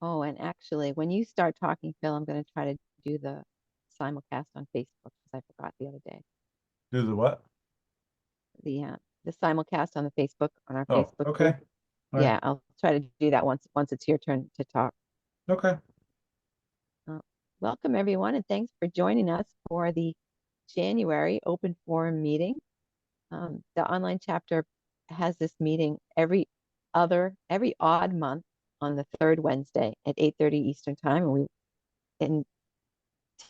Oh, and actually, when you start talking, Phil, I'm going to try to do the simulcast on Facebook because I forgot the other day. Do the what? The simulcast on the Facebook on our Oh, Facebook okay. group. All right. Yeah, I'll try to do that once it's your turn to talk. Okay. Welcome everyone, and thanks for joining us for the January open forum meeting. The online chapter has this meeting every odd month on the third Wednesday at 8:30 Eastern time, and we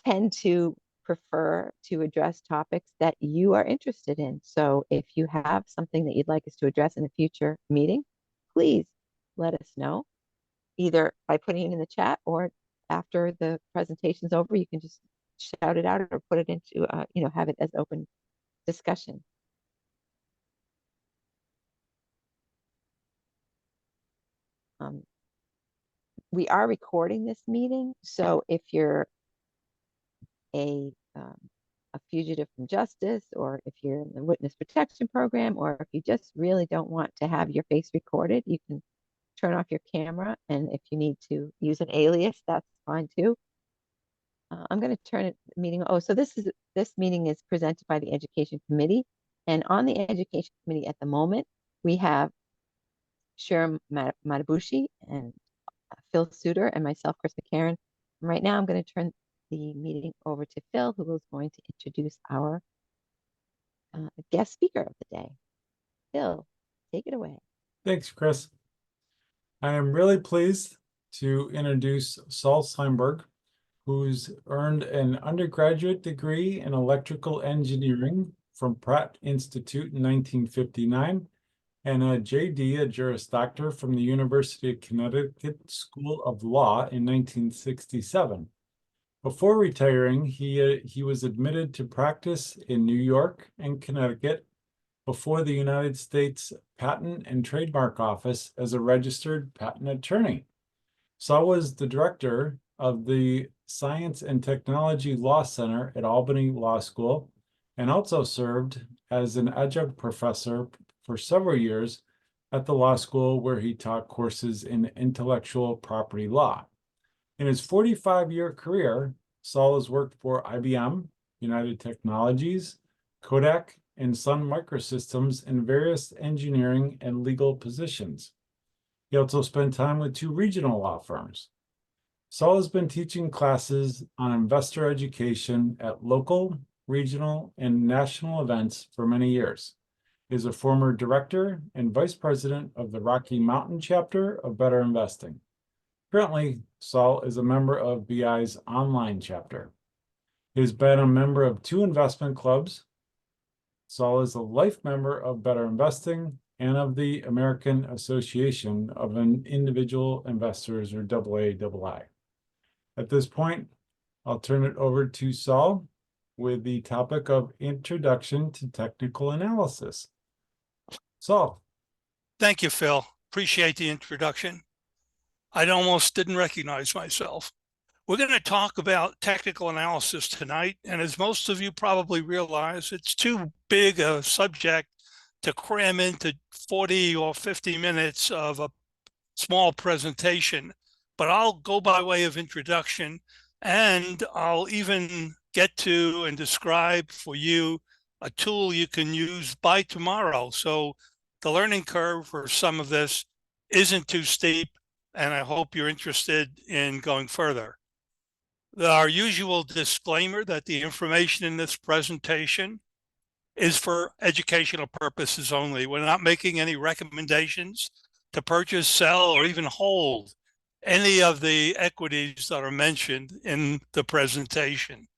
tend to prefer to address topics that you are interested in. So if you have something that you'd like us to address in a future meeting, please let us know, either by putting it in the chat or after the presentation's over, you can just shout it out or put it into, have it as open discussion. We are recording this meeting, so if you're a fugitive from justice, or if you're in the witness protection program, or if you just really don't want to have your face recorded, you can turn off your camera. And if you need to use an alias, that's fine too. I'm going to turn the meeting. Oh, so this meeting is presented by the Education Committee, and on the Education Committee at the moment, we have Shira Matabushi and Phil Suter and myself, Chris McCarran. And right now, I'm going to turn the meeting over to Phil, who is going to introduce our guest speaker of the day. Phil, take it away. Thanks, Chris. I am really pleased to introduce Saul Seinberg, who's earned an undergraduate degree in electrical engineering from Pratt Institute in 1959 and a JD, a Juris Doctor, from the University of Connecticut School of Law in 1967. Before retiring, he was admitted to practice in New York and Connecticut before the United States Patent and Trademark Office as a registered patent attorney. Saul was the director of the Science and Technology Law Center at Albany Law School and also served as an adjunct professor for several years at the law school, where he taught courses in intellectual property law. In his 45-year career, Saul has worked for IBM, United Technologies, Kodak and Sun Microsystems in various engineering and legal positions. He also spent time with 2 regional law firms. Saul has been teaching classes on investor education at local, regional, and national events for many years. He is a former director and vice president of the Rocky Mountain chapter of BetterInvesting. Currently, Saul is a member of BI's online chapter. He has been a member of 2 investment clubs. Saul is a life member of BetterInvesting and of the American Association of Individual Investors, or AAII. At this point, I'll turn it over to Saul with the topic of Introduction to Technical Analysis. Saul. Thank you, Phil. Appreciate the introduction. I almost didn't recognize myself. We're going to talk about technical analysis tonight, and as most of you probably realize, it's too big a subject to cram into 40 or 50 minutes of a small presentation, but I'll go by way of introduction, and I'll even get to and describe for you a tool you can use by tomorrow. So the learning curve for some of this isn't too steep, and I hope you're interested in going further. Our usual disclaimer that the information in this presentation is for educational purposes only. We're not making any recommendations to purchase, sell, or even hold any of the equities that are mentioned in the presentation.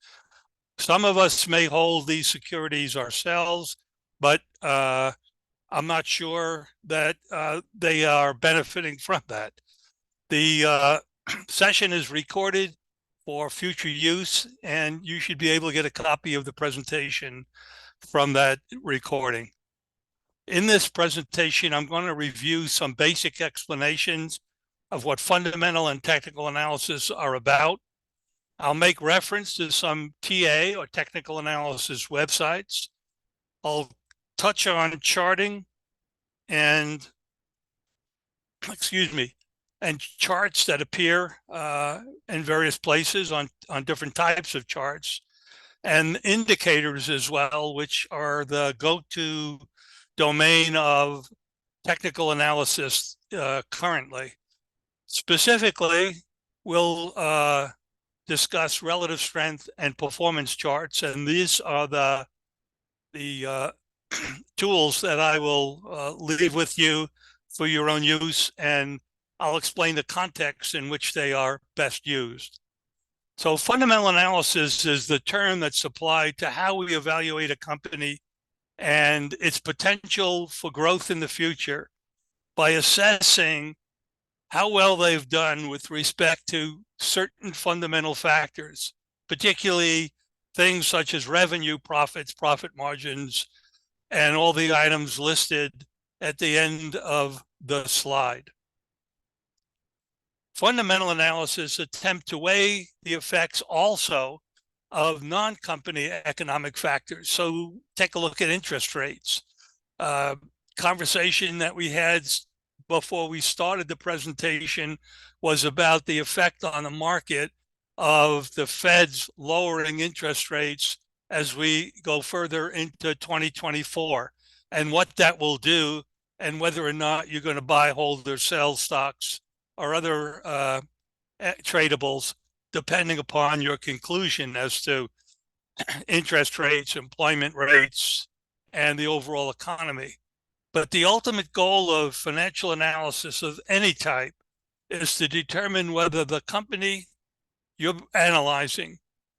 Some of us may hold these securities ourselves, but I'm not sure that they are benefiting from that. The session is recorded for future use, and you should be able to get a copy of the presentation from that recording. In this presentation, I'm going to review some basic explanations of what fundamental and technical analysis are about. I'll make reference to some TA or technical analysis websites. I'll touch on charting and, and charts that appear in various places on different types of charts, and indicators as well, which are the go-to domain of technical analysis currently. Specifically, we'll discuss relative strength and performance charts, and these are the tools that I will leave with you for your own use, and I'll explain the context in which they are best used. So fundamental analysis is the term that's applied to how we evaluate a company and its potential for growth in the future by assessing how well they've done with respect to certain fundamental factors, particularly things such as revenue, profits, profit margins, and all the items listed at the end of the slide. Fundamental analysis attempt to weigh the effects also of non-company economic factors. So take a look at interest rates. Conversation that we had before we started the presentation was about the effect on the market of the Fed's lowering interest rates as we go further into 2024, and what that will do, and whether or not you're going to buy, hold, or sell stocks or other tradables, depending upon your conclusion as to interest rates, employment rates, and the overall economy. But the ultimate goal of financial analysis of any type is to determine whether the company you're analyzing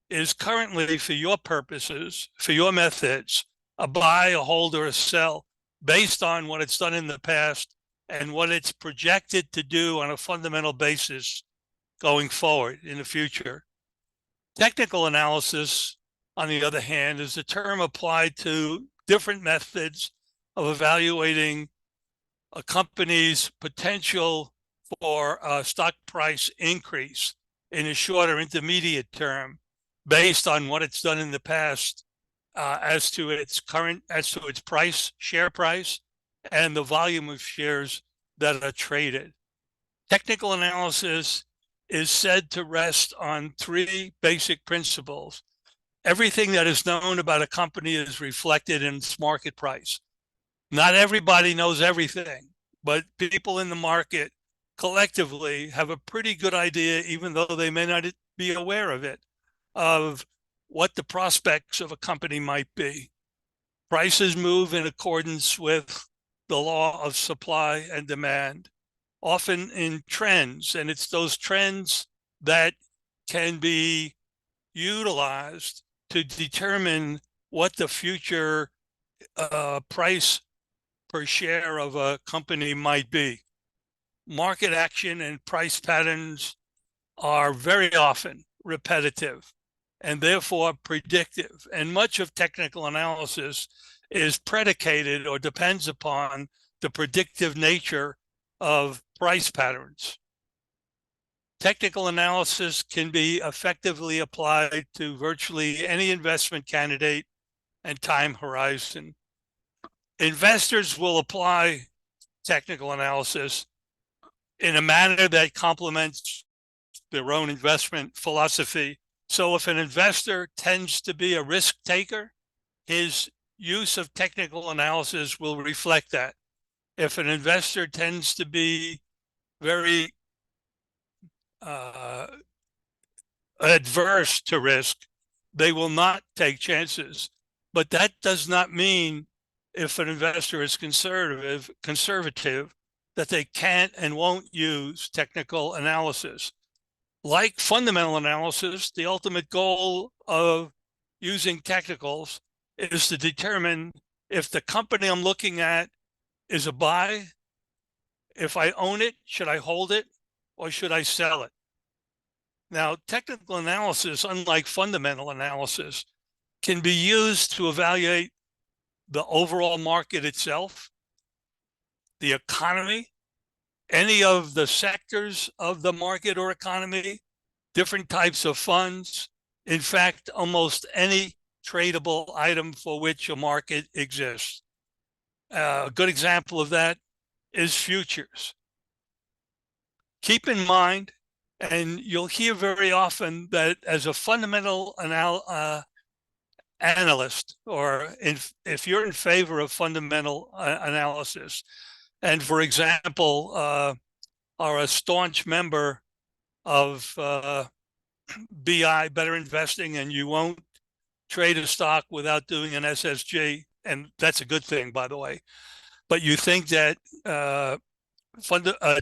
is currently, for your purposes, for your methods, a buy, a hold, or a sell based on what it's done in the past and what it's projected to do on a fundamental basis going forward in the future. Technical analysis, on the other hand, is a term applied to different methods of evaluating a company's potential for a stock price increase in a short or intermediate term based on what it's done in the past as to its price, share price, and the volume of shares that are traded. Technical analysis is said to rest on three basic principles. Everything that is known about a company is reflected in its market price. Not everybody knows everything, but people in the market collectively have a pretty good idea, even though they may not be aware of it, of what the prospects of a company might be. Prices move in accordance with the law of supply and demand, often in trends, and it's those trends that can be utilized to determine what the future price per share of a company might be. Market action and price patterns are very often repetitive and therefore predictive. And much of technical analysis is predicated or depends upon the predictive nature of price patterns. Technical analysis can be effectively applied to virtually any investment candidate and time horizon. Investors will apply technical analysis in a manner that complements their own investment philosophy. So if an investor tends to be a risk taker, his use of technical analysis will reflect that. If an investor tends to be very adverse to risk, they will not take chances. But that does not mean if an investor is conservative, that they can't and won't use technical analysis. Like fundamental analysis, the ultimate goal of using technicals is to determine if the company I'm looking at is a buy. If I own it, should I hold it or should I sell it? Now, technical analysis, unlike fundamental analysis, can be used to evaluate the overall market itself, the economy, any of the sectors of the market or economy, different types of funds, in fact, almost any tradable item for which a market exists. A good example of that is futures. keep in mind, and you'll hear very often that as a fundamental analyst, or if you're in favor of fundamental analysis, and for example, are a staunch member of BI, Better Investing, and you won't trade a stock without doing an SSG, and that's a good thing, by the way. But you think that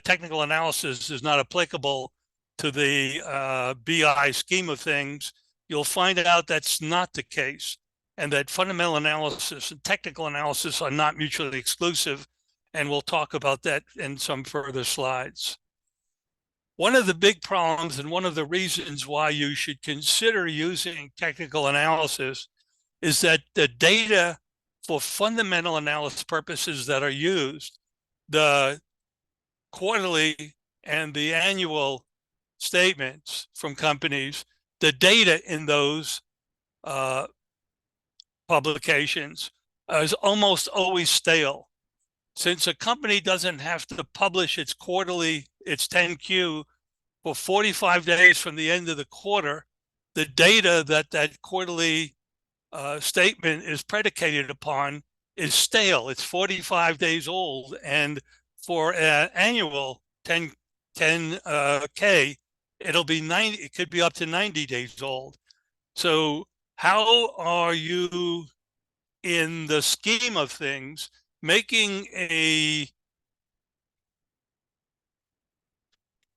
technical analysis is not applicable to the BI scheme of things, you'll find out that's not the case, and that fundamental analysis and technical analysis are not mutually exclusive. And we'll talk about that in some further slides. One of the big problems and one of the reasons why you should consider using technical analysis is that the data for fundamental analysis purposes that are used, the quarterly and the annual statements from companies, the data in those publications is almost always stale. Since a company doesn't have to publish its quarterly, its 10Q for 45 days from the end of the quarter, the data that quarterly statement is predicated upon is stale. It's 45 days old. And for an annual 10K, it'll be 90, it could be up to 90 days old. So how are you, in the scheme of things, making a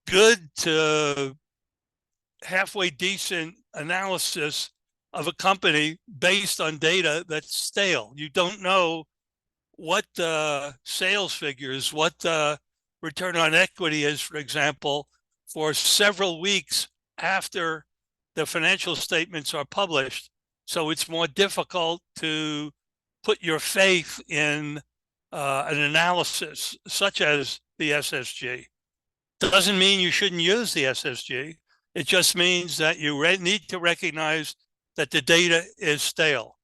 good to halfway decent analysis of a company based on data that's stale? You don't know what the sales figures, what the return on equity is, for example, for several weeks after the financial statements are published. So it's more difficult to put your faith in an analysis such as the SSG. Doesn't mean you shouldn't use the SSG. It just means that you need to recognize that the data is stale.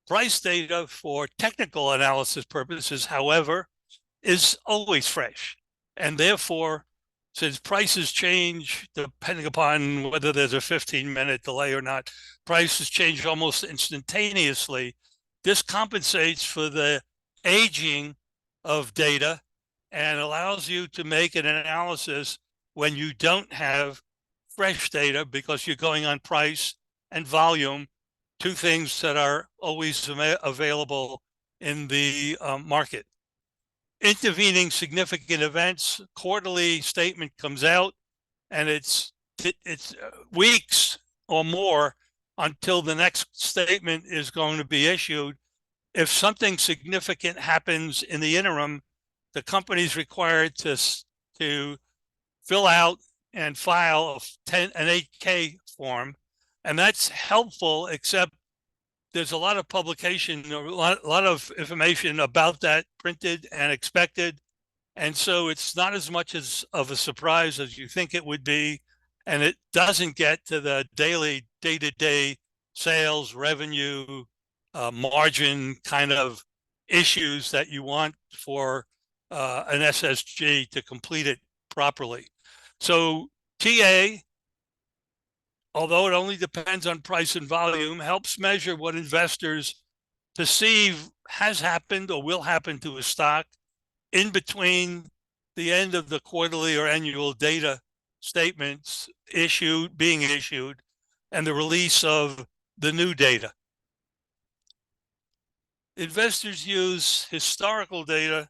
Price data for technical analysis purposes, however, is always fresh. And therefore, since prices change depending upon whether there's a 15-minute delay or not, prices change almost instantaneously. This compensates for the aging of data and allows you to make an analysis when you don't have fresh data, because you're going on price and volume, two things that are always available in the market. Intervening significant events, quarterly statement comes out, and it's weeks or more until the next statement is going to be issued. If something significant happens in the interim, the company is required to fill out and file an 8K form, and that's helpful, except there's a lot of publication, a lot of information about that printed and expected. And so it's not as much of a surprise as you think it would be. And it doesn't get to the daily, day-to-day sales, revenue, margin kind of issues that you want for an SSG to complete it properly. So TA, although it only depends on price and volume, helps measure what investors perceive has happened or will happen to a stock in between the end of the quarterly or annual data statements being issued and the release of the new data. Investors use historical data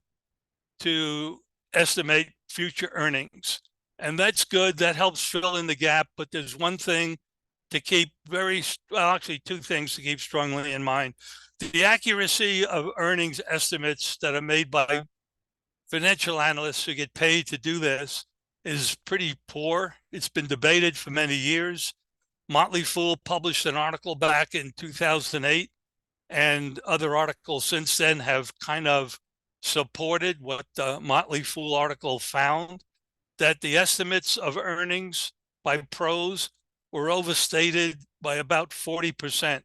to estimate future earnings. And that's good. That helps fill in the gap. But there's one thing to keep actually two things to keep strongly in mind. The accuracy of earnings estimates that are made by financial analysts who get paid to do this is pretty poor. It's been debated for many years. Motley Fool published an article back in 2008, and other articles since then have kind of supported what the Motley Fool article found, that the estimates of earnings by pros were overstated by about 40%.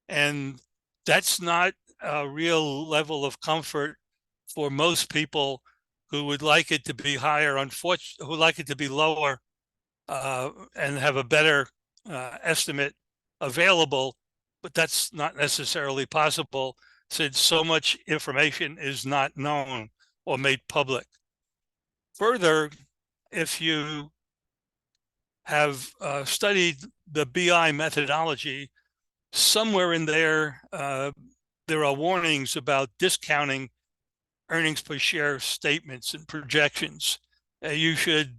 And that's not a real level of comfort for most people who would like it to be higher, unfortunately, who would like it to be lower and have a better estimate available, but that's not necessarily possible since so much information is not known or made public. Further, if you have studied the BI methodology, somewhere in there, there are warnings about discounting earnings per share statements and projections. You should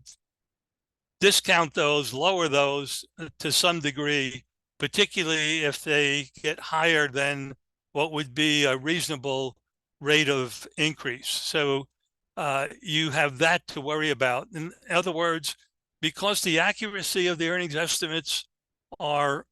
discount those, lower those to some degree, particularly if they get higher than what would be a reasonable rate of increase. So you have that to worry about. In other words, because the accuracy of the earnings estimates are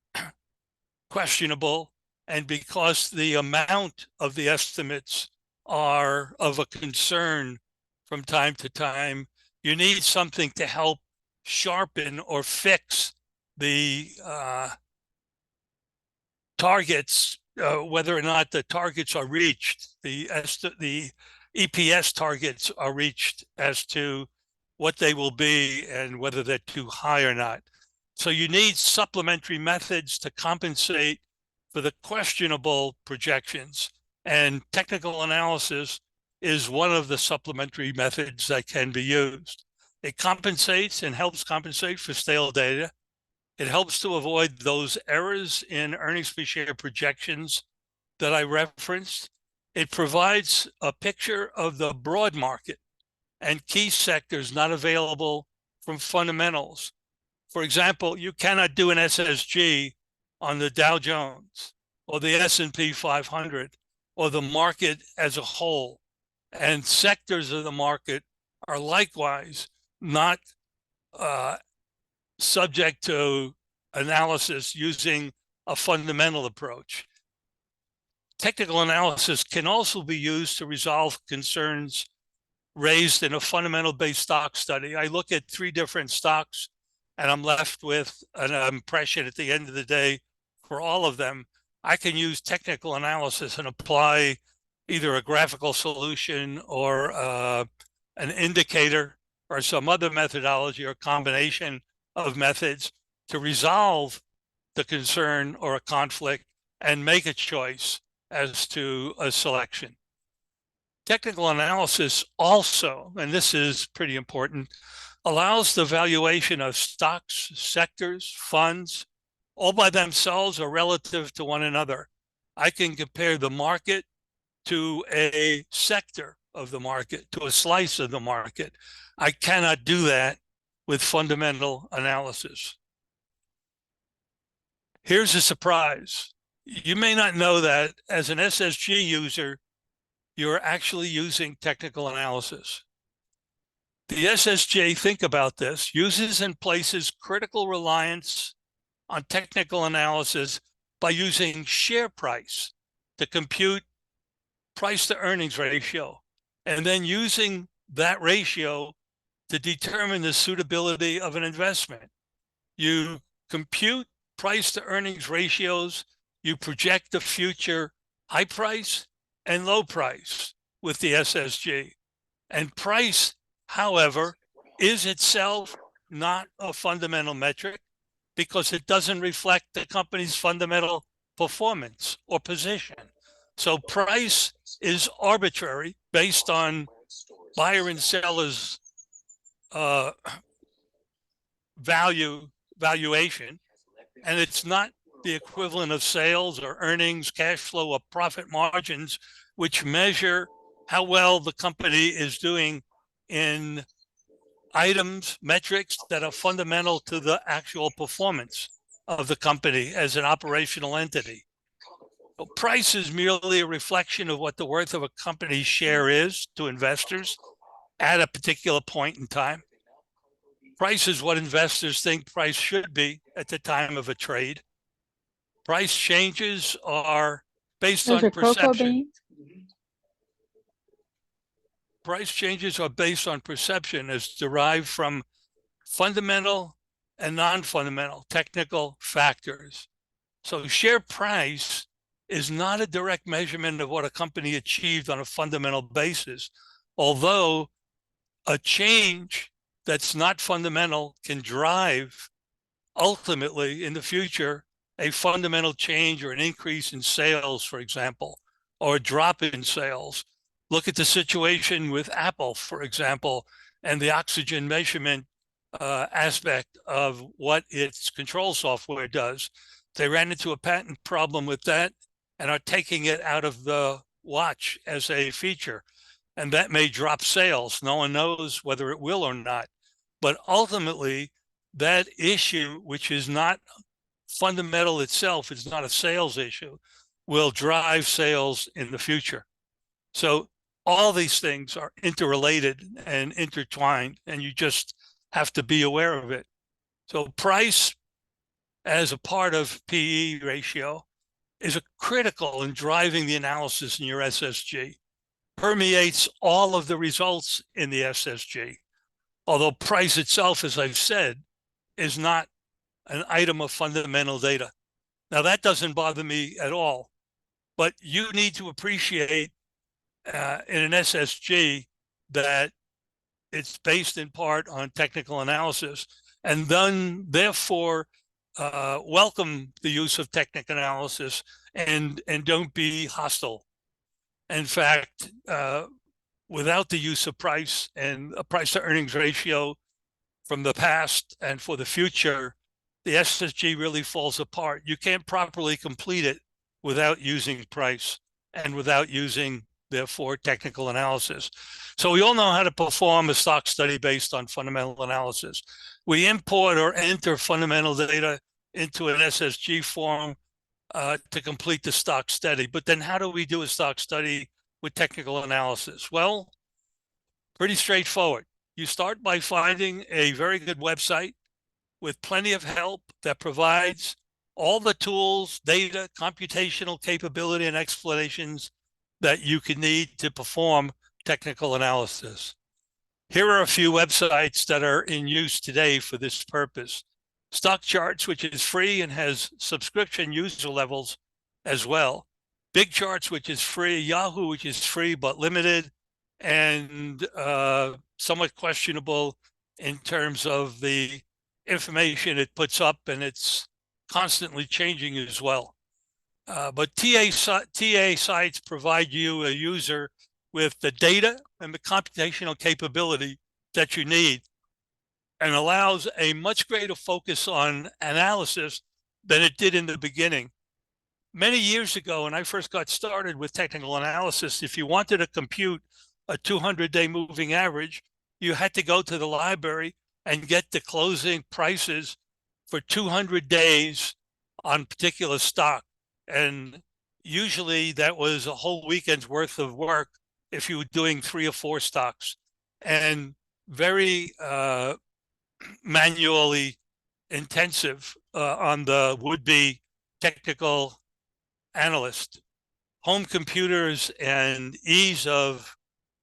questionable, and because the amount of the estimates are of a concern from time to time, you need something to help sharpen or fix the targets, whether or not the targets are reached, the EPS targets are reached as to what they will be and whether they're too high or not. So you need supplementary methods to compensate for the questionable projections, and technical analysis is one of the supplementary methods that can be used. It compensates and helps compensate for stale data. It helps to avoid those errors in earnings per share projections that I referenced. It provides a picture of the broad market and key sectors not available from fundamentals. For example, you cannot do an SSG on the Dow Jones or the S&P 500 or the market as a whole. And sectors of the market are likewise not subject to analysis using a fundamental approach. Technical analysis can also be used to resolve concerns raised in a fundamental-based stock study. I look at 3 different stocks, and I'm left with an impression at the end of the day for all of them. I can use technical analysis and apply either a graphical solution or an indicator or some other methodology or combination of methods to resolve the concern or a conflict and make a choice as to a selection. Technical analysis also, and this is pretty important, allows the valuation of stocks, sectors, funds, all by themselves or relative to one another. I can compare the market to a sector of the market, to a slice of the market. I cannot do that with fundamental analysis. Here's a surprise. You may not know that as an SSG user, you're actually using technical analysis. The SSJ, think about this, uses and places critical reliance on technical analysis by using share price to compute price to earnings ratio, and then using that ratio to determine the suitability of an investment. You compute price to earnings ratios, you project the future high price and low price with the SSG. And price, however, is itself not a fundamental metric because it doesn't reflect the company's fundamental performance or position. So price is arbitrary based on buyer and seller's valuation, and it's not the equivalent of sales or earnings, cash flow, or profit margins, which measure how well the company is doing in items, metrics that are fundamental to the actual performance of the company as an operational entity. So price is merely a reflection of what the worth of a company's share is to investors at a particular point in time. Price is what investors think price should be at the time of a trade. Price changes are based on perception. Price changes are based on perception as derived from fundamental and non-fundamental technical factors. So share price is not a direct measurement of what a company achieved on a fundamental basis, although a change that's not fundamental can drive ultimately in the future a fundamental change or an increase in sales, for example, or a drop in sales. Look at the situation with Apple, for example, and the oxygen measurement aspect of what its control software does. They ran into a patent problem with that and are taking it out of the watch as a feature. And that may drop sales. No one knows whether it will or not. But ultimately, that issue, which is not fundamental itself, it's not a sales issue, will drive sales in the future. So all these things are interrelated and intertwined, and you just have to be aware of it. So price as a part of PE ratio is a critical in driving the analysis in your SSG, permeates all of the results in the SSG. Although price itself, as I've said, is not an item of fundamental data. Now that doesn't bother me at all, but you need to appreciate in an SSG that it's based in part on technical analysis, and then therefore welcome the use of technical analysis and don't be hostile. In fact, without the use of price and a price to earnings ratio from the past and for the future, the SSG really falls apart. You can't properly complete it without using price and without using, therefore, technical analysis. So we all know how to perform a stock study based on fundamental analysis. We import or enter fundamental data into an SSG form to complete the stock study. But then how do we do a stock study with technical analysis? Well, pretty straightforward. You start by finding a very good website with plenty of help that provides all the tools, data, computational capability, and explanations that you can need to perform technical analysis. Here are a few websites that are in use today for this purpose. Stock Charts, which is free and has subscription user levels as well. Big Charts, which is free. Yahoo, which is free but limited and somewhat questionable in terms of the information it puts up, and it's constantly changing as well. But TA sites provide you, a user, with the data and the computational capability that you need, and allows a much greater focus on analysis than it did in the beginning. Many years ago, when I first got started with technical analysis, if you wanted to compute a 200-day moving average, you had to go to the library and get the closing prices for 200 days on particular stock. And usually that was a whole weekend's worth of work if you were doing 3 or 4 stocks, and very manually intensive on the would-be technical analyst. Home computers and ease of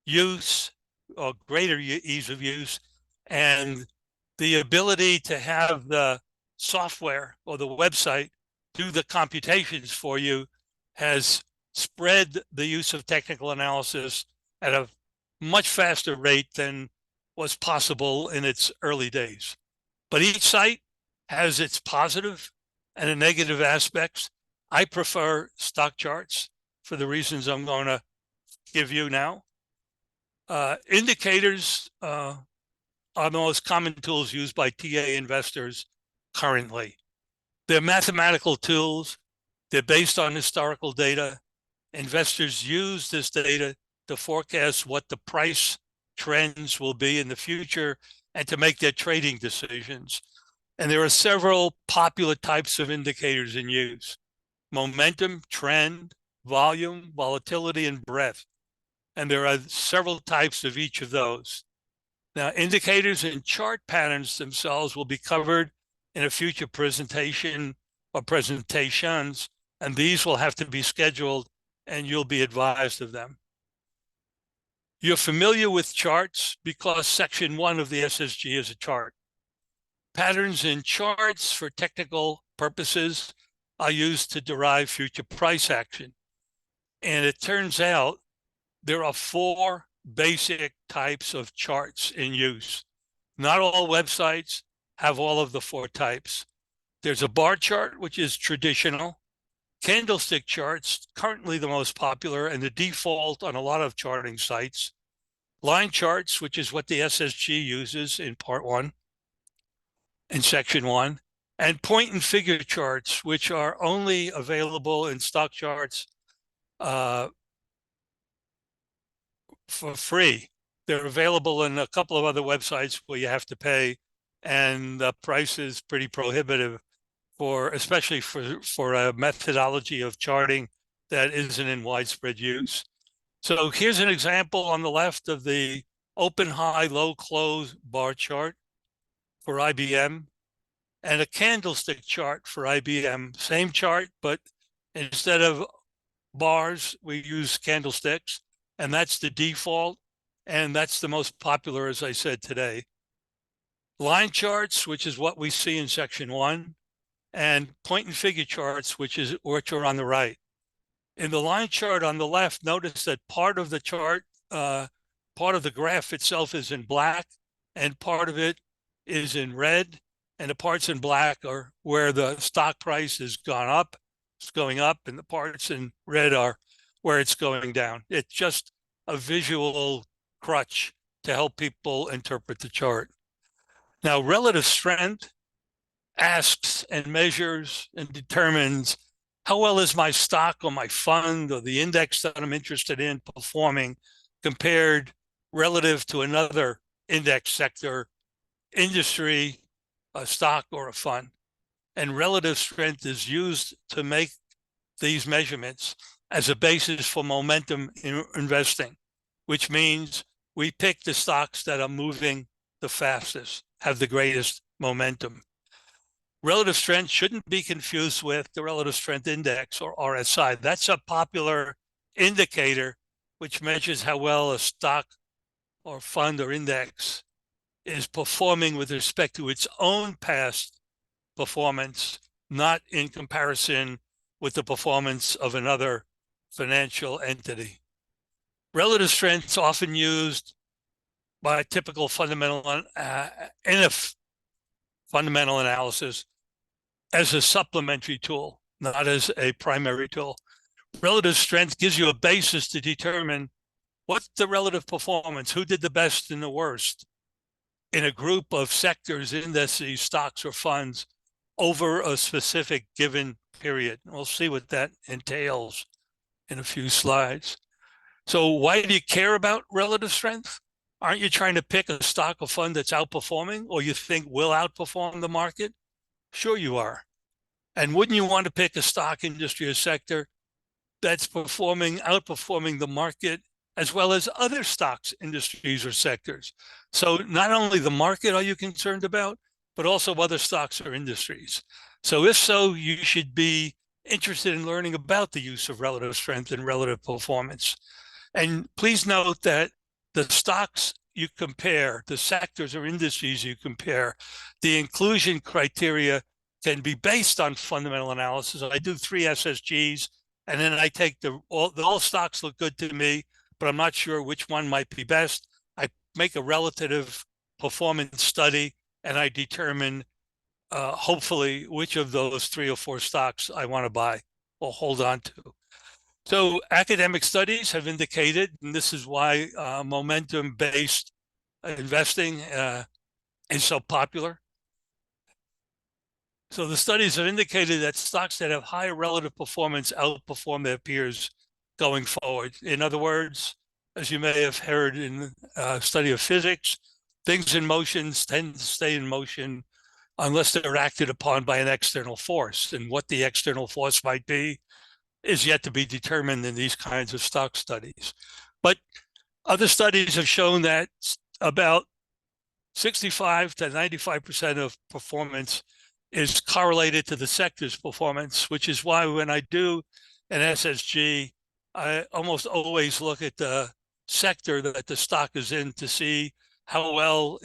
use, or greater ease of use, and the ability to have the software or the website do the computations for you has spread the use of technical analysis at a much faster rate than was possible in its early days. But each site has its positive and negative aspects. I prefer Stock Charts for the reasons I'm going to give you now. Indicators are the most common tools used by TA investors currently. They're mathematical tools. They're based on historical data. Investors use this data to forecast what the price trends will be in the future and to make their trading decisions. And there are several popular types of indicators in use: momentum, trend, volume, volatility, and breadth. And there are several types of each of those. Now, indicators and chart patterns themselves will be covered in a future presentation or presentations, and these will have to be scheduled and you'll be advised of them. You're familiar with charts because section 1 of the SSG is a chart. Patterns in charts for technical purposes are used to derive future price action. And it turns out there are 4 basic types of charts in use. Not all websites have all of the 4 types. There's a bar chart, which is traditional. Candlestick charts, currently the most popular and the default on a lot of charting sites. Line charts, which is what the SSG uses in part 1, in section 1. And point and figure charts, which are only available in stock charts for free. They're available in a couple of other websites where you have to pay, and the price is pretty prohibitive especially for a methodology of charting that isn't in widespread use. So here's an example on the left of the open, high, low, close bar chart for IBM, and a candlestick chart for IBM. Same chart, but instead of bars, we use candlesticks, and that's the default, and that's the most popular, as I said, today. Line charts, which is what we see in section 1, and point and figure charts, which are on the right. In the line chart on the left, notice that part of the chart, part of the graph itself is in black, and part of it is in red, and the parts in black are where the stock price has gone up, it's going up, and the parts in red are where it's going down. It's just a visual crutch to help people interpret the chart. Now, relative strength asks and measures and determines how well is my stock or my fund or the index that I'm interested in performing compared relative to another index sector, industry, a stock, or a fund. And relative strength is used to make these measurements as a basis for momentum in investing, which means we pick the stocks that are moving the fastest, have the greatest momentum. Relative strength shouldn't be confused with the relative strength index, or RSI. That's a popular indicator which measures how well a stock or fund or index is performing with respect to its own past performance, not in comparison with the performance of another financial entity. Relative strength is often used by a typical fundamental fundamental analysis as a supplementary tool, not as a primary tool. Relative strength gives you a basis to determine what's the relative performance, who did the best and the worst in a group of sectors, indices, stocks, or funds over a specific given period. We'll see what that entails in a few slides. So why do you care about relative strength? Aren't you trying to pick a stock or fund that's outperforming, or you think will outperform the market? Sure you are. And wouldn't you want to pick a stock, industry, or sector that's outperforming the market, as well as other stocks, industries, or sectors? So not only the market are you concerned about, but also other stocks or industries. So if so, you should be interested in learning about the use of relative strength and relative performance. And please note that the stocks you compare, the sectors or industries you compare, the inclusion criteria can be based on fundamental analysis. I do 3 SSGs, and then I take all stocks look good to me, but I'm not sure which one might be best. I make a relative performance study, and I determine, hopefully, which of those 3 or 4 stocks I want to buy or hold on to. So academic studies have indicated, and this is why momentum-based investing is so popular. So the studies have indicated that stocks that have higher relative performance outperform their peers going forward. In other words, as you may have heard in a study of physics, things in motion tend to stay in motion unless they're acted upon by an external force. And what the external force might be is yet to be determined in these kinds of stock studies. But other studies have shown that about 65 to 95% of performance is correlated to the sector's performance, which is why when I do an SSG, I almost always look at the sector that the stock is in to see how well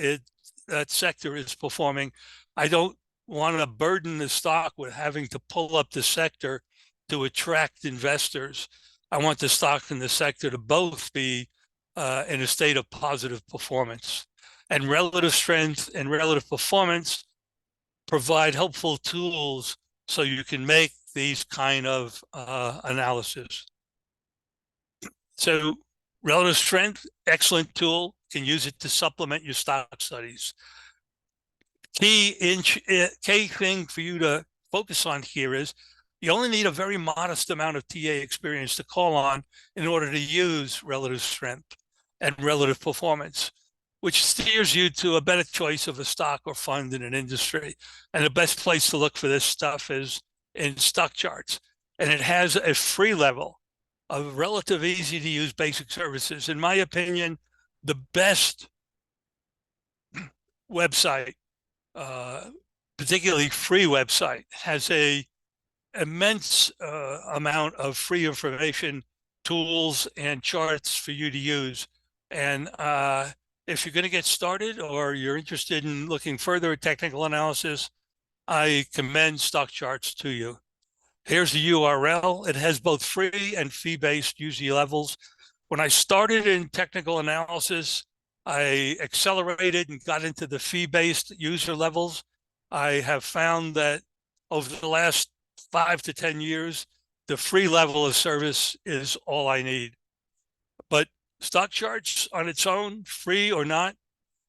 that sector is performing. I don't want to burden the stock with having to pull up the sector to attract investors. I want the stock and the sector to both be in a state of positive performance. And relative strength and relative performance provide helpful tools so you can make these kind of analysis. So relative strength, excellent tool, can use it to supplement your stock studies. Key thing for you to focus on here is you only need a very modest amount of TA experience to call on in order to use relative strength and relative performance, which steers you to a better choice of a stock or fund in an industry. And the best place to look for this stuff is in stock charts. And it has a free level of relative easy to use basic services. In my opinion, the best website, particularly free website, has a immense amount of free information, tools, and charts for you to use. And if you're going to get started or you're interested in looking further at technical analysis, I commend stock charts to you. Here's the URL. It has both free and fee-based user levels. When I started in technical analysis, I accelerated and got into the fee-based user levels. I have found that over the last 5 to 10 years, the free level of service is all I need. But stock charts on its own, free or not,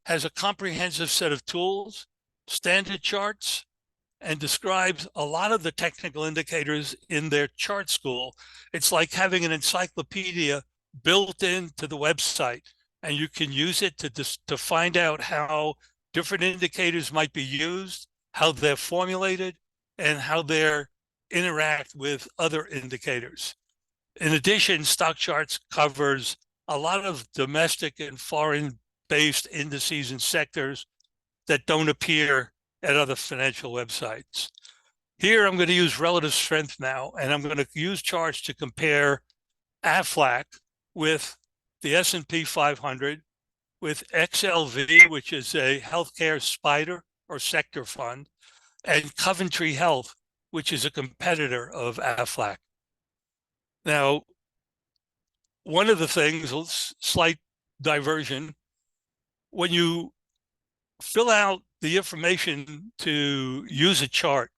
has a comprehensive set of tools, standard charts, and describes a lot of the technical indicators in their chart school. It's like having an encyclopedia built into the website, and you can use it to find out how different indicators might be used, how they're formulated, and how they interact with other indicators. In addition, stock charts covers a lot of domestic and foreign-based indices and sectors that don't appear at other financial websites. Here, I'm going to use relative strength now, and I'm going to use charts to compare AFLAC with the S&P 500, with XLV, which is a healthcare spider or sector fund, and Coventry Health, which is a competitor of AFLAC. Now, one of the things, slight diversion, when you fill out the information to use a chart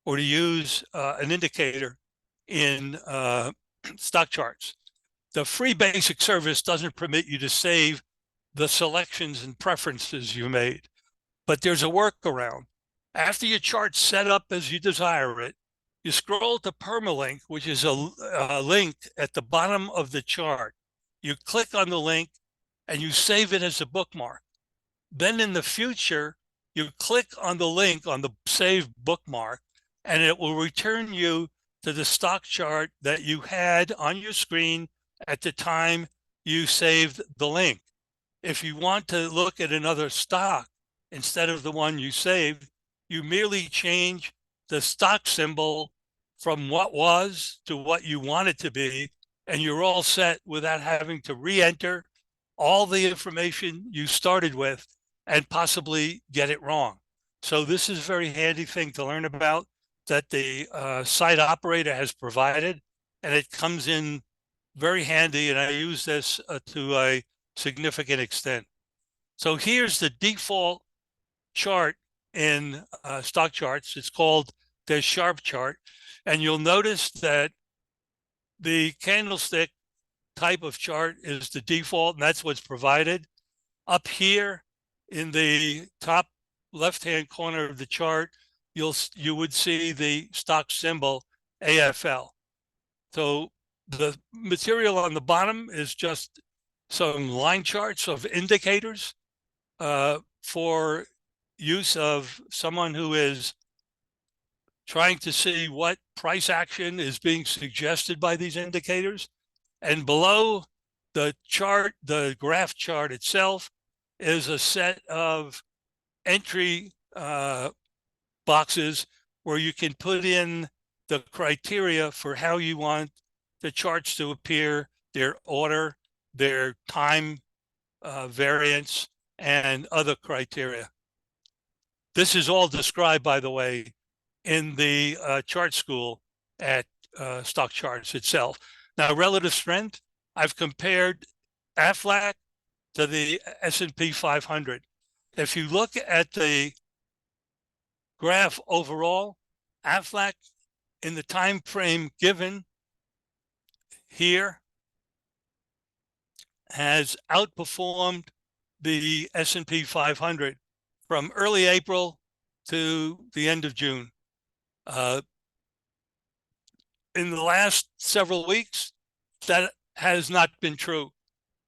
or to use an indicator in stock charts, the free basic service doesn't permit you to save the selections and preferences you made, but there's a workaround. After your chart's set up as you desire it, you scroll to permalink, which is a link at the bottom of the chart. You click on the link and you save it as a bookmark. Then in the future, you click on the link on the save bookmark, and it will return you to the stock chart that you had on your screen at the time you saved the link. If you want to look at another stock instead of the one you saved, you merely change the stock symbol from what was to what you want it to be, and you're all set without having to re-enter all the information you started with and possibly get it wrong. So this is a very handy thing to learn about that the site operator has provided, and it comes in very handy, and I use this to a significant extent. So here's the default chart in stock charts. It's called the Sharp chart, and you'll notice that the candlestick type of chart is the default, and that's what's provided. Up here in the top left-hand corner of the chart, you would see the stock symbol AFL. So the material on the bottom is just some line charts of indicators for use of someone who is trying to see what price action is being suggested by these indicators. And below the chart, the graph chart itself, is a set of entry boxes where you can put in the criteria for how you want the charts to appear, their order, their time variance, and other criteria. This is all described, by the way, in the chart school at Stock Charts itself. Now, relative strength, I've compared Aflac to the S&P 500. If you look at the graph overall, Aflac in the time frame given here has outperformed the S&P 500 from early April to the end of June. In the last several weeks, that has not been true.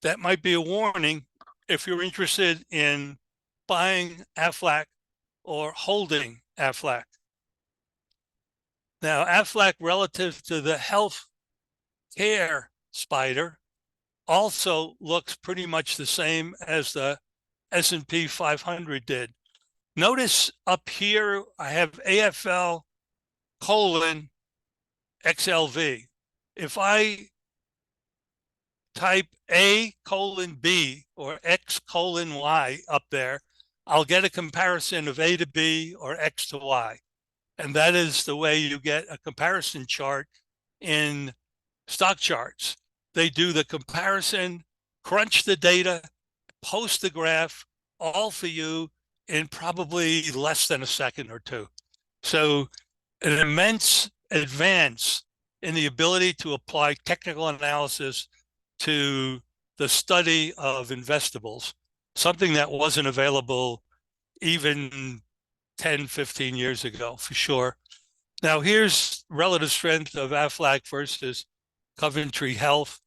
That might be a warning if you're interested in buying Aflac or holding Aflac. Now, Aflac relative to the health care spider also looks pretty much the same as the S&P 500 did. Notice up here, I have AFL colon XLV. If I type A colon B or X colon Y up there, I'll get a comparison of A to B or X to Y. And that is the way you get a comparison chart in stock charts. They do the comparison, crunch the data, post the graph, all for you in probably less than a second or two. So an immense advance in the ability to apply technical analysis to the study of investables, something that wasn't available even 10, 15 years ago, for sure. Now, here's relative strength of Aflac versus Coventry Health,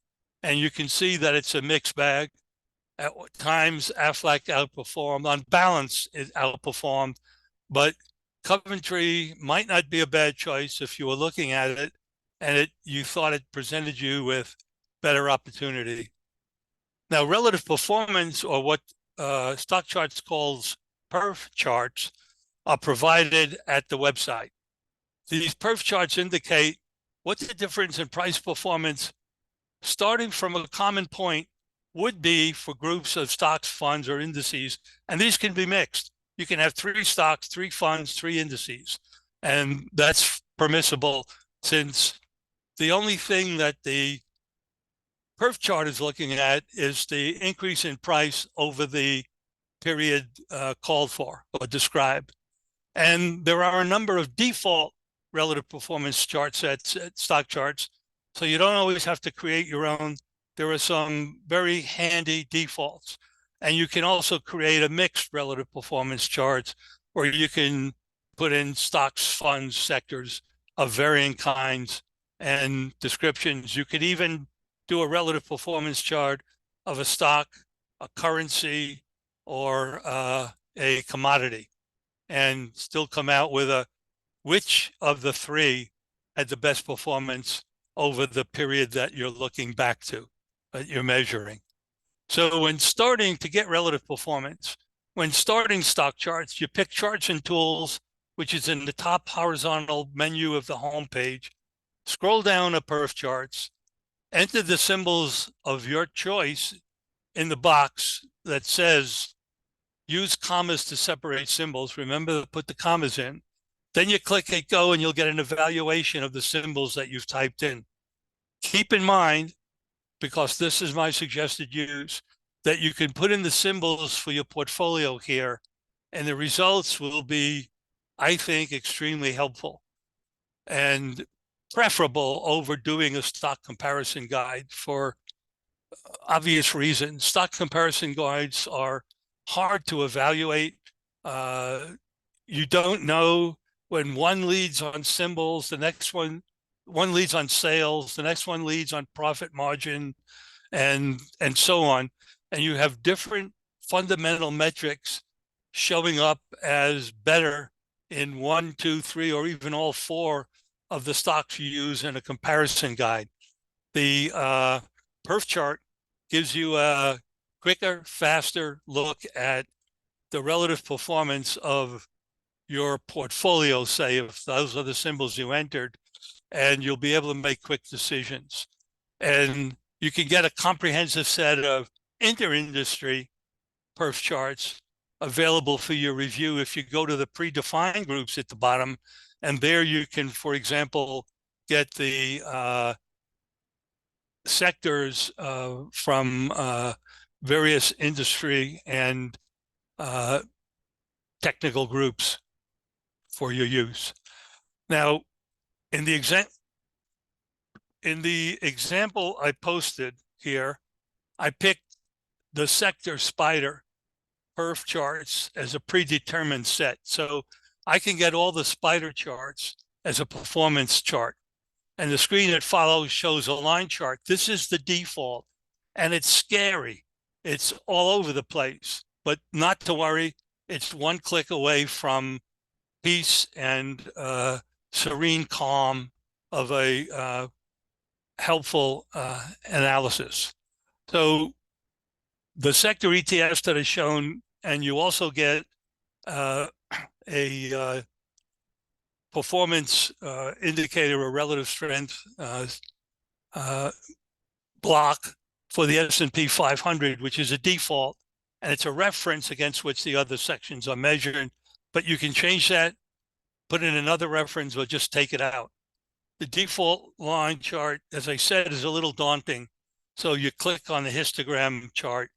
and you can see that it's a mixed bag. At times, Aflac outperformed. On balance, it outperformed, but Coventry might not be a bad choice if you were looking at it and you thought it presented you with better opportunity. Now, relative performance, or what stock charts calls perf charts, are provided at the website. These perf charts indicate what's the difference in price performance starting from a common point would be for groups of stocks, funds, or indices. And these can be mixed. You can have 3 stocks, 3 funds, 3 indices. And that's permissible, since the only thing that the perf chart is looking at is the increase in price over the period called for or described. And there are a number of default relative performance chart sets, stock charts. So you don't always have to create your own. There are some very handy defaults. And you can also create a mixed relative performance charts where you can put in stocks, funds, sectors of varying kinds and descriptions. You could even do a relative performance chart of a stock, a currency, or a commodity, and still come out with which of the 3 had the best performance over the period that you're looking back to, that you're measuring. So when starting to get relative performance, when starting stock charts, you pick Charts and Tools, which is in the top horizontal menu of the home page. Scroll down to perf charts, enter the symbols of your choice in the box that says use commas to separate symbols. Remember to put the commas in. Then you click hit go and you'll get an evaluation of the symbols that you've typed in. Keep in mind, because this is my suggested use, that you can put in the symbols for your portfolio here, and the results will be, I think, extremely helpful and preferable over doing a stock comparison guide for obvious reasons. Stock comparison guides are hard to evaluate. You don't know when one leads on symbols, the next one leads on sales, the next one leads on profit margin, and so on. And you have different fundamental metrics showing up as better in 1, 2, 3, or even all 4 of the stocks you use in a comparison guide. The perf chart gives you a quicker, faster look at the relative performance of your portfolio, say, if those are the symbols you entered, and you'll be able to make quick decisions. And you can get a comprehensive set of inter-industry perf charts available for your review if you go to the predefined groups at the bottom. And there you can, for example, get the sectors from various industry and technical groups for your use. Now, in the example I posted here, I picked the sector spider perf charts as a predetermined set. So I can get all the spider charts as a performance chart. And the screen that follows shows a line chart. This is the default, and it's scary. It's all over the place, but not to worry. It's one click away from peace and serene calm of a helpful analysis. So the sector ETFs that are shown, and you also get a performance indicator or relative strength block for the S&P 500, which is a default, and it's a reference against which the other sections are measured. But you can change that, put in another reference, or just take it out. The default line chart, as I said, is a little daunting. So you click on the histogram chart,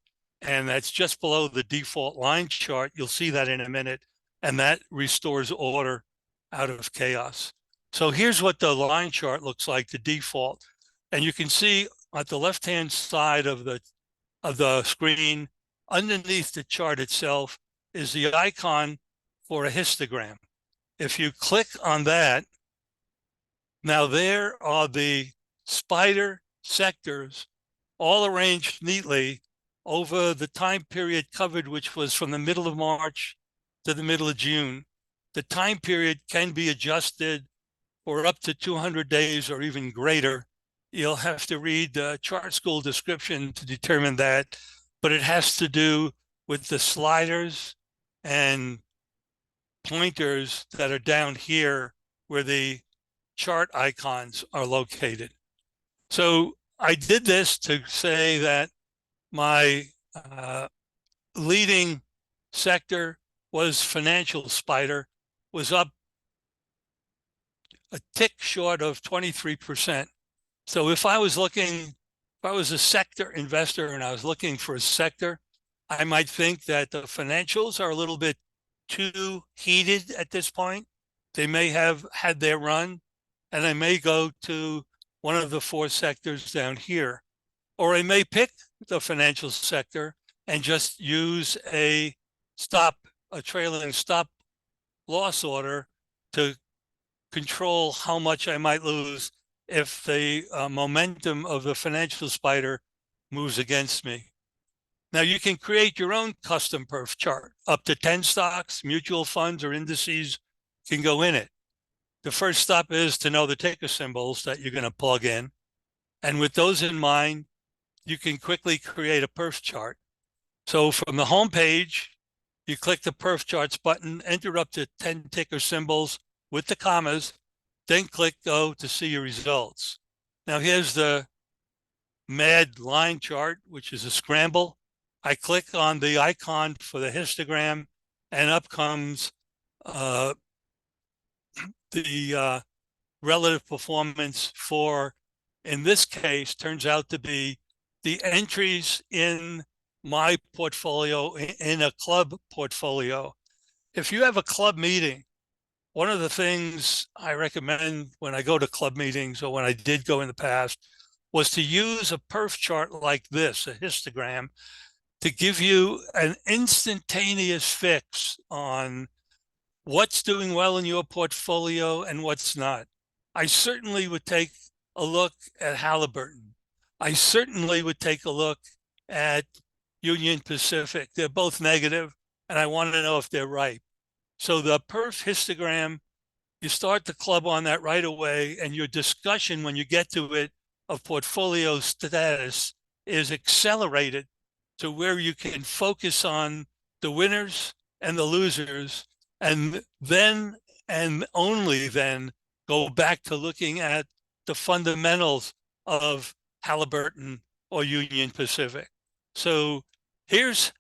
and that's just below the default line chart. You'll see that in a minute, and that restores order out of chaos. So here's what the line chart looks like, the default. And you can see at the left-hand side of the screen, underneath the chart itself, is the icon for a histogram. If you click on that, now there are the spider sectors all arranged neatly over the time period covered, which was from the middle of March to the middle of June. The time period can be adjusted for up to 200 days or even greater. You'll have to read the chart school description to determine that, but it has to do with the sliders and pointers that are down here where the chart icons are located. So I did this to say that my leading sector was financial spider, was up a tick short of 23%. So if I was a sector investor and I was looking for a sector, I might think that the financials are a little bit too heated at this point. They may have had their run, and I may go to one of the four sectors down here. Or I may pick the financial sector and just use a trailing stop loss order to control how much I might lose if the momentum of the financial spider moves against me. Now you can create your own custom perf chart. Up to 10 stocks, mutual funds, or indices can go in it. The first step is to know the ticker symbols that you're going to plug in. And with those in mind, you can quickly create a perf chart. So from the home page, you click the perf charts button, enter up to 10 ticker symbols with the commas, then click go to see your results. Now here's the MAD line chart, which is a scramble. I click on the icon for the histogram, and up comes the relative performance for, in this case, turns out to be the entries in my portfolio in a club portfolio. If you have a club meeting, one of the things I recommend when I go to club meetings, or when I did go in the past, was to use a perf chart like this, a histogram, to give you an instantaneous fix on what's doing well in your portfolio and what's not. I certainly would take a look at Halliburton. I certainly would take a look at Union Pacific. They're both negative, and I want to know if they're right. So the perf histogram, you start the club on that right away, and your discussion when you get to it of portfolio status is accelerated to where you can focus on the winners and the losers, and then and only then go back to looking at the fundamentals of Halliburton or Union Pacific. So here's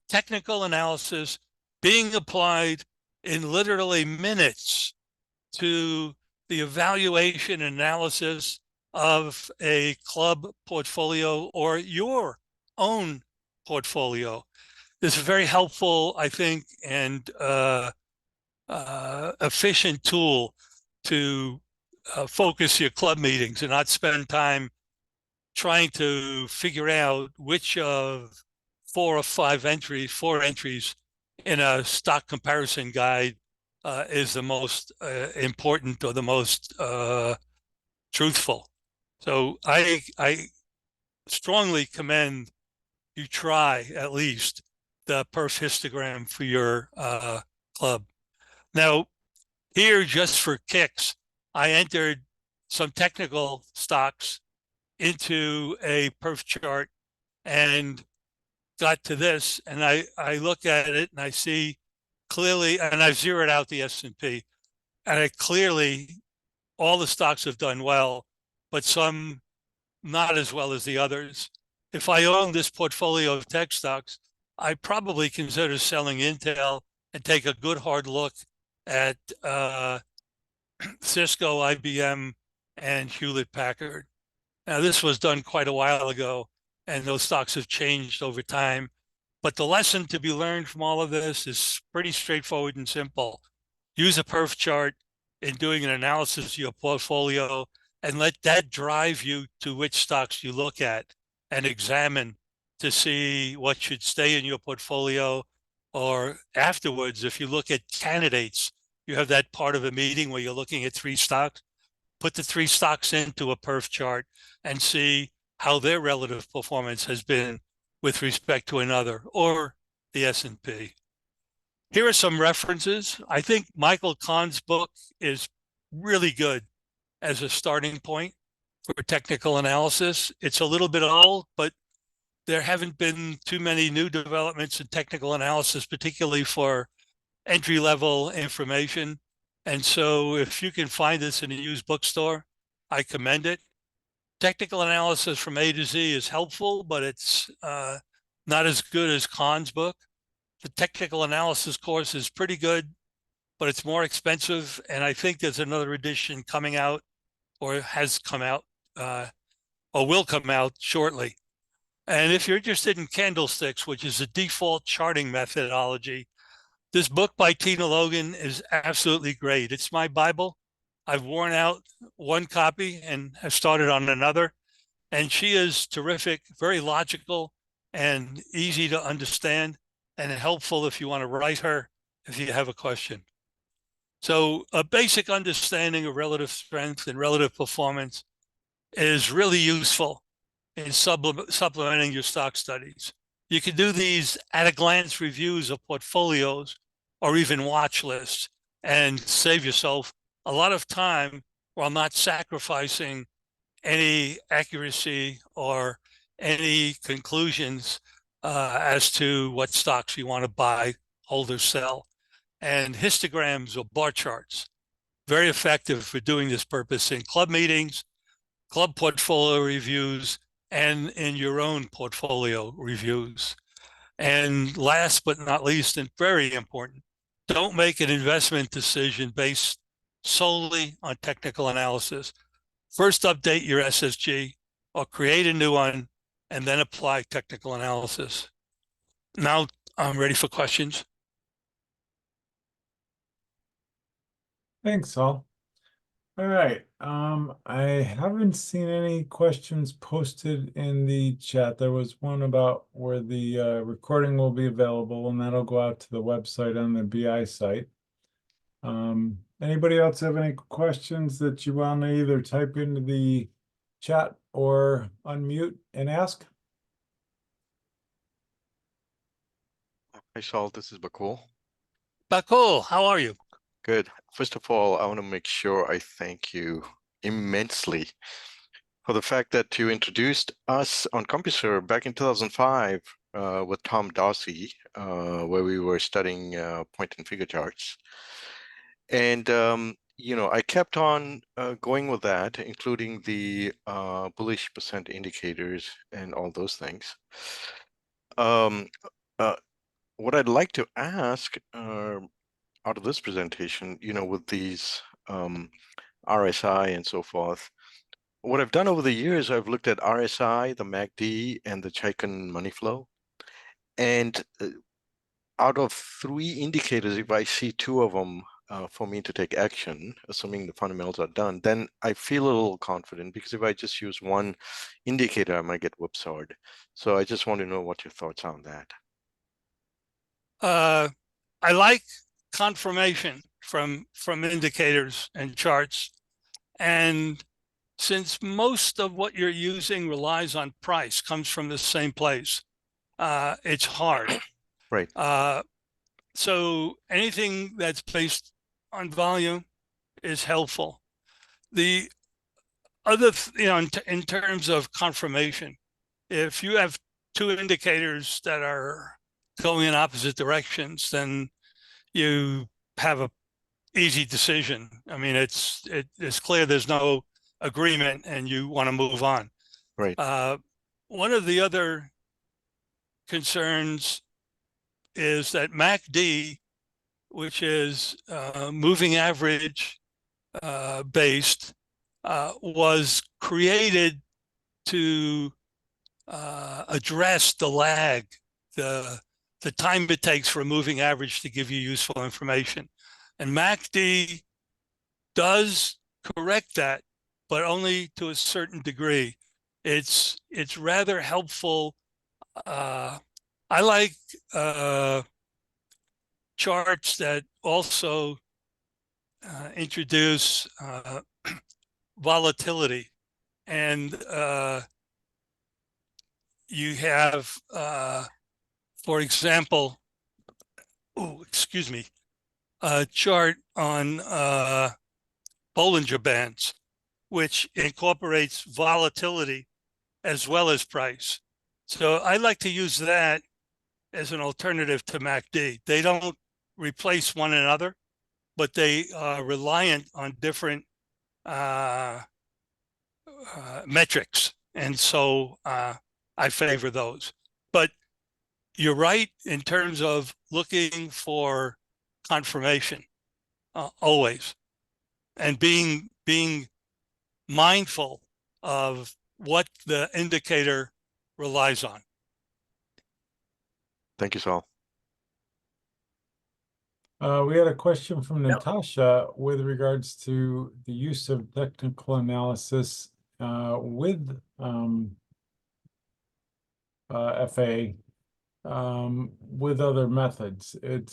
technical analysis being applied in literally minutes to the evaluation and analysis of a club portfolio or your own portfolio. This is very helpful, I think, and efficient tool to focus your club meetings and not spend time trying to figure out which of four entries in a stock comparison guide is the most important or the most truthful. So I strongly commend you try at least the perf histogram for your club. Now, here just for kicks, I entered some technical stocks into a perf chart and got to this, and I look at it and I see clearly, and I've zeroed out the S&P, and I clearly, all the stocks have done well, but some not as well as the others. If I own this portfolio of tech stocks, I probably consider selling Intel and take a good hard look at Cisco, IBM, and Hewlett Packard. Now, this was done quite a while ago, and those stocks have changed over time. But the lesson to be learned from all of this is pretty straightforward and simple. Use a perf chart in doing an analysis of your portfolio and let that drive you to which stocks you look at and examine to see what should stay in your portfolio. Or afterwards, if you look at candidates, you have that part of a meeting where you're looking at 3 stocks, put the 3 stocks into a perf chart and see how their relative performance has been with respect to another or the S&P. Here are some references. I think Michael Kahn's book is really good as a starting point for technical analysis. It's a little bit old, but there haven't been too many new developments in technical analysis, particularly for entry-level information. And so if you can find this in a used bookstore, I commend it. Technical analysis from A to Z is helpful, but it's not as good as Kahn's book. The technical analysis course is pretty good, but it's more expensive. And I think there's another edition coming out or has come out or will come out shortly. And if you're interested in candlesticks, which is a default charting methodology, this book by Tina Logan is absolutely great. It's my Bible. I've worn out one copy and have started on another. And she is terrific, very logical and easy to understand and helpful if you want to write her if you have a question. So a basic understanding of relative strength and relative performance is really useful in supplementing your stock studies. You can do these at-a-glance reviews of portfolios or even watch lists and save yourself a lot of time while not sacrificing any accuracy or any conclusions as to what stocks you want to buy, hold, or sell. And histograms or bar charts, very effective for doing this purpose in club meetings, club portfolio reviews, and in your own portfolio reviews. And last but not least, and very important, don't make an investment decision based solely on technical analysis. First, update your SSG or create a new one, and then apply technical analysis. Now I'm ready for questions. Thanks, Saul. All right. I haven't seen any questions posted in the chat. There was one about where the recording will be available, and that'll go out to the website on the BI site. Anybody else have any questions that you want to either type into the chat or unmute and ask? Hi, Saul. This is Bakul. Bakul, how are you? Good. First of all, I want to make sure I thank you immensely for the fact that you introduced us on CompuServe back in 2005 with Tom Darcy, where we were studying point and figure charts. And, you know, I kept on going with that, including the bullish percent indicators and all those things. What I'd like to ask out of this presentation, you know, with these RSI and so forth, what I've done over the years, I've looked at RSI, the MACD, and the Chaikin money flow. And out of 3 indicators, if I see 2 of them for me to take action, assuming the fundamentals are done, then I feel a little confident, because if I just use one indicator, I might get whipsawed. So I just want to know what your thoughts are on that. I like confirmation from indicators and charts. And since most of what you're using relies on price, comes from the same place, it's hard. Right. So anything that's based on volume is helpful. The other, in terms of confirmation, if you have 2 indicators that are going in opposite directions, then you have a easy decision. I mean, it's clear there's no agreement and you want to move on. Right. One of the other concerns is that MACD, which is moving average based, was created to address the lag, the time it takes for a moving average to give you useful information. And MACD does correct that, but only to a certain degree. It's rather helpful. I like charts that also introduce volatility, and you have, for example, a chart on Bollinger Bands, which incorporates volatility as well as price. So I like to use that as an alternative to MACD. They don't replace one another, but they are reliant on different metrics. And so I favor those. But you're right in terms of looking for confirmation always, and being mindful of what the indicator relies on. Thank you, Saul. We had a question from Natasha with regards to the use of technical analysis with FA with other methods. It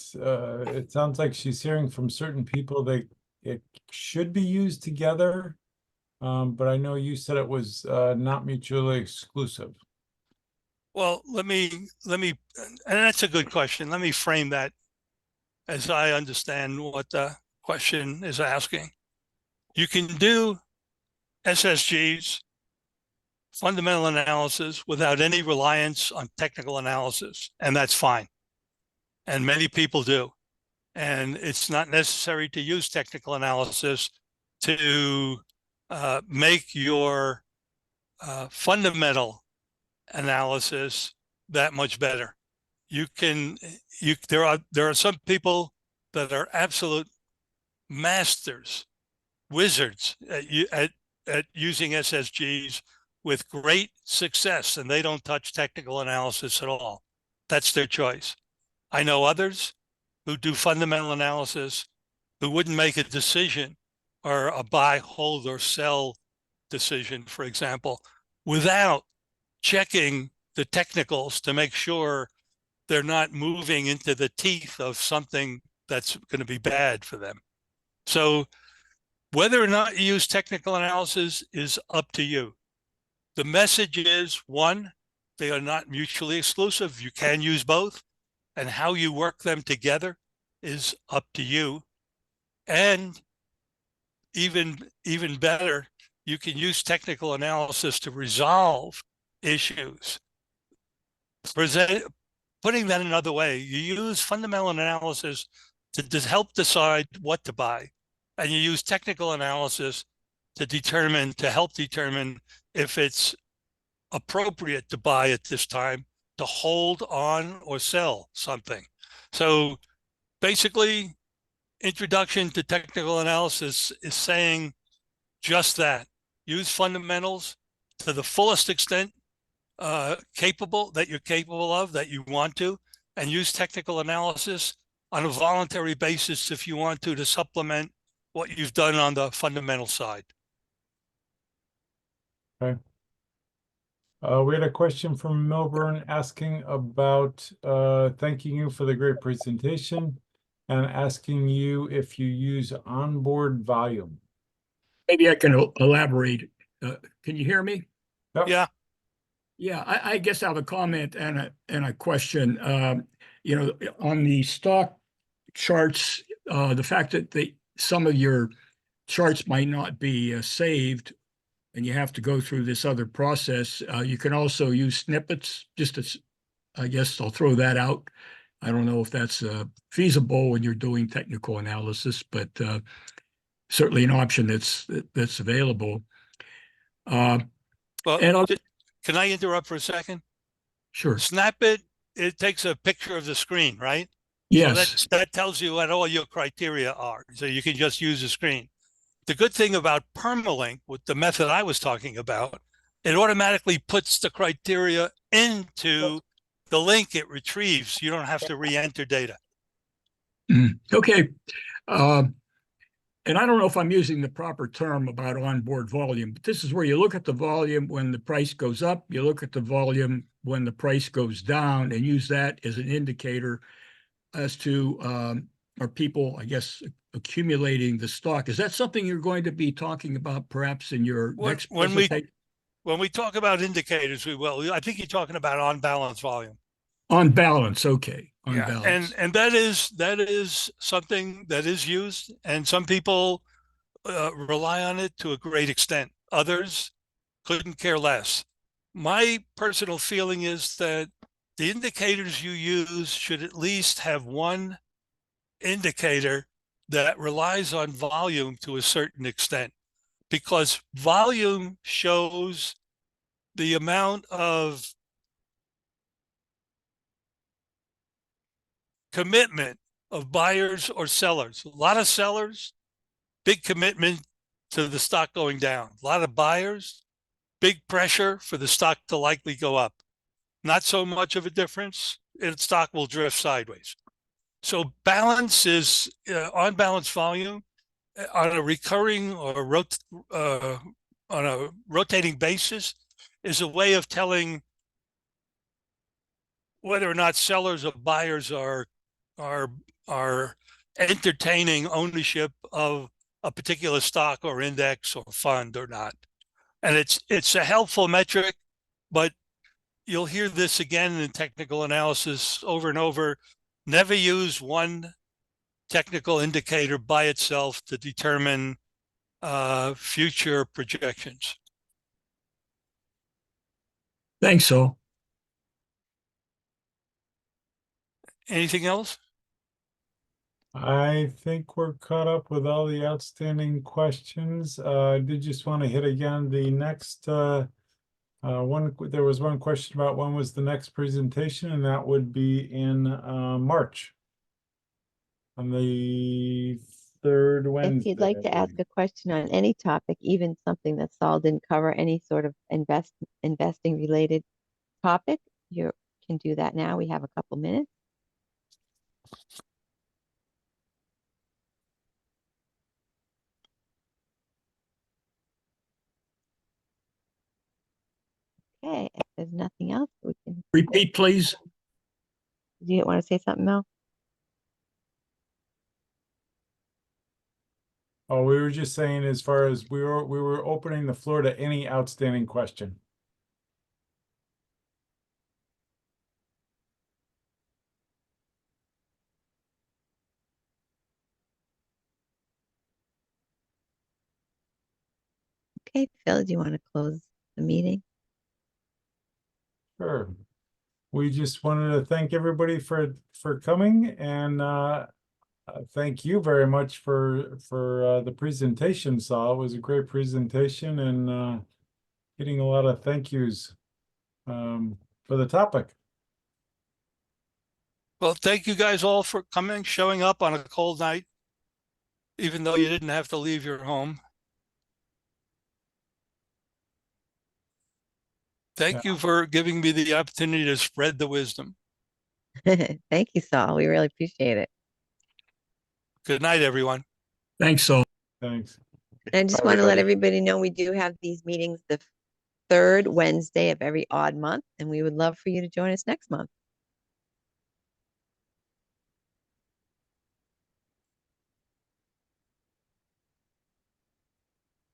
sounds like she's hearing from certain people that it should be used together, but I know you said it was not mutually exclusive. Well, let me, and that's a good question. Let me frame that as I understand what the question is asking. You can do SSGs, fundamental analysis, without any reliance on technical analysis, and that's fine. And many people do. And it's not necessary to use technical analysis to make your fundamental analysis that much better. There are some people that are absolute masters, wizards at using SSGs with great success, and they don't touch technical analysis at all. That's their choice. I know others who do fundamental analysis who wouldn't make a decision, or a buy, hold, or sell decision, for example, without checking the technicals to make sure they're not moving into the teeth of something that's going to be bad for them. So whether or not you use technical analysis is up to you. The message is, one, they are not mutually exclusive. You can use both, and how you work them together is up to you. And even better, you can use technical analysis to resolve issues. Putting that another way, you use fundamental analysis to help decide what to buy, and you use technical analysis to help determine if it's appropriate to buy at this time, to hold on or sell something. So basically, Introduction to Technical Analysis is saying just that. use fundamentals to the fullest extent capable that you're capable of, that you want to, and use technical analysis on a voluntary basis if you want to supplement what you've done on the fundamental side. Okay. We had a question from Milburn asking about thanking you for the great presentation and asking you if you use onboard volume. Maybe I can elaborate. Can you hear me? Yep. Yeah. Yeah, I guess I have a comment and a question. You know, on the stock charts, the fact that some of your charts might not be saved, and you have to go through this other process. You can also use snippets. Just as, I guess I'll throw that out. I don't know if that's feasible when you're doing technical analysis, but certainly an option that's available. Well, and can I interrupt for a second? Sure. Snap it. It takes a picture of the screen, right? Yes. So that tells you what all your criteria are. So you can just use the screen. The good thing about permalink, with the method I was talking about, it automatically puts the criteria into the link it retrieves. You don't have to re-enter data. Okay. And I don't know if I'm using the proper term about onboard volume, but this is where you look at the volume when the price goes up, you look at the volume when the price goes down, and use that as an indicator as to are people, I guess, accumulating the stock. Is that something you're going to be talking about perhaps in your next presentation? When we talk about indicators, we will. I think you're talking about on balance volume. On balance, okay. On yeah, balance. and that is something that is used, and some people rely on it to a great extent. Others couldn't care less. My personal feeling is that the indicators you use should at least have one indicator that relies on volume to a certain extent, because volume shows the amount of commitment of buyers or sellers. A lot of sellers, big commitment to the stock going down. A lot of buyers, big pressure for the stock to likely go up. Not so much of a difference, and stock will drift sideways. So balance is on balance volume on a recurring or on a rotating basis is a way of telling whether or not sellers or buyers are entertaining ownership of a particular stock or index or fund or not. And it's a helpful metric, but you'll hear this again in technical analysis over and over. Never use one technical indicator by itself to determine future projections. Thanks, Saul. Anything else? I think we're caught up with all the outstanding questions. I did just want to hit again the next one. There was one question about when was the next presentation, and that would be in March on the third Wednesday. If you'd like to ask a question on any topic, even something that Saul didn't cover, any sort of investing related topic, you can do that now. We have a couple minutes. Okay, if there's nothing else, we can Repeat, please. Do you want to say something, Mel? Oh, we were just saying, as far as we were opening the floor to any outstanding question. Okay, Phil, do you want to close the meeting? Sure. We just wanted to thank everybody for coming, and thank you very much for the presentation, Saul. It was a great presentation, and getting a lot of thank yous for the topic. Well, thank you guys all for coming, showing up on a cold night, even though you didn't have to leave your home. Thank you for giving me the opportunity to spread the wisdom. Thank you, Saul. We really appreciate it. Good night, everyone. Thanks, Saul. Thanks. And I just Bye, want to let everybody. everybody know we do have these meetings the third Wednesday of every odd month, and we would love for you to join us next month.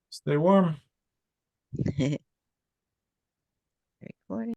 Stay warm.